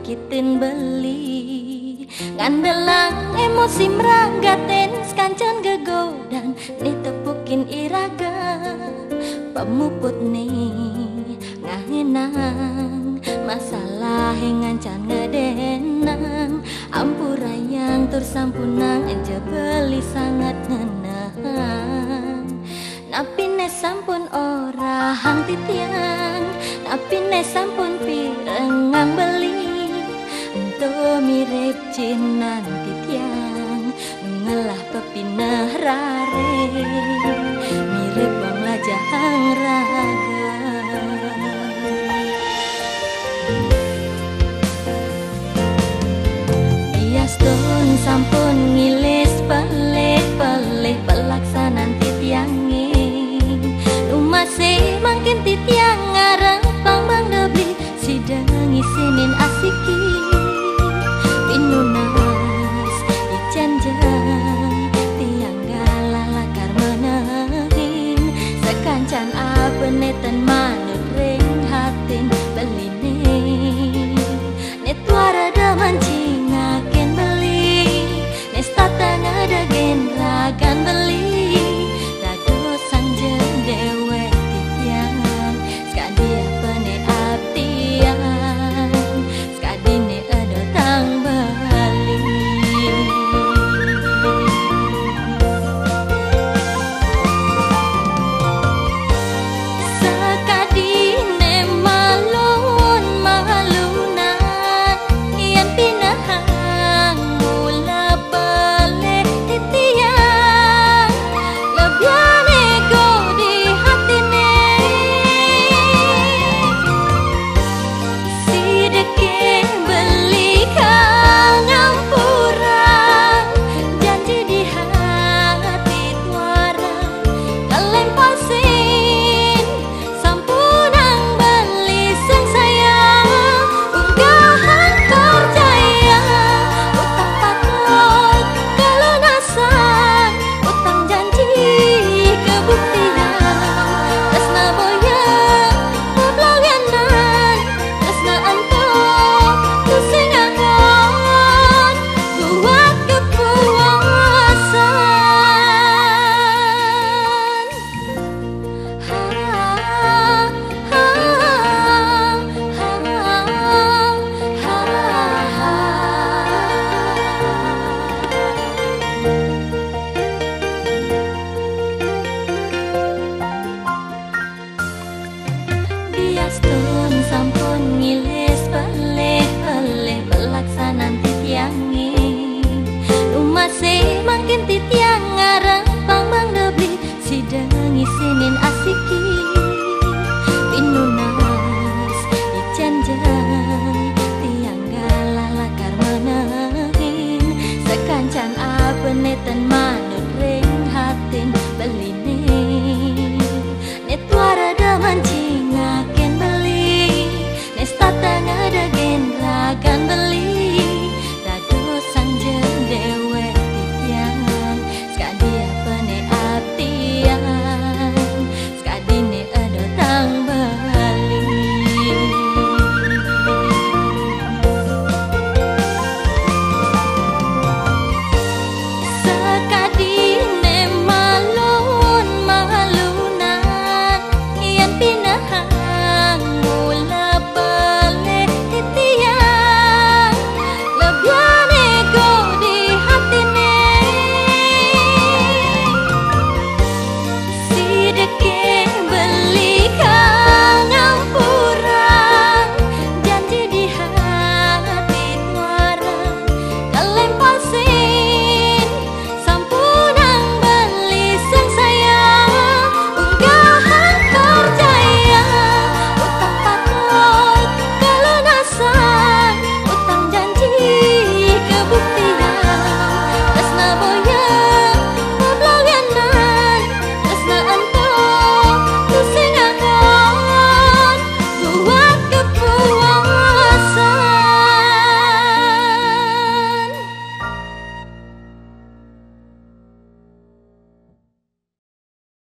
kitin beli ngandelang emosi meranggaten skancan gegodan ni tepukin iraga pemuput nih ngangenang masalah ngancan ngedenang ampurayang tur sampunang aja beli sangat ngenang napi ne sampun orang titiang napi ne sampun pirengang beli ento mirip cinan titiang ngelah pepinah rare mirip bang lajahang raga biaston sampun ngilis pelih pelaksanaan titiange masih makin titiang ngarang pambang debli sidang isinin asiki pinunas icanjang tiang galalakar menahin sekancan abenetan manut ring hatin beline netwara daman cingaken beli nestata ngadagen ragan beli Stop.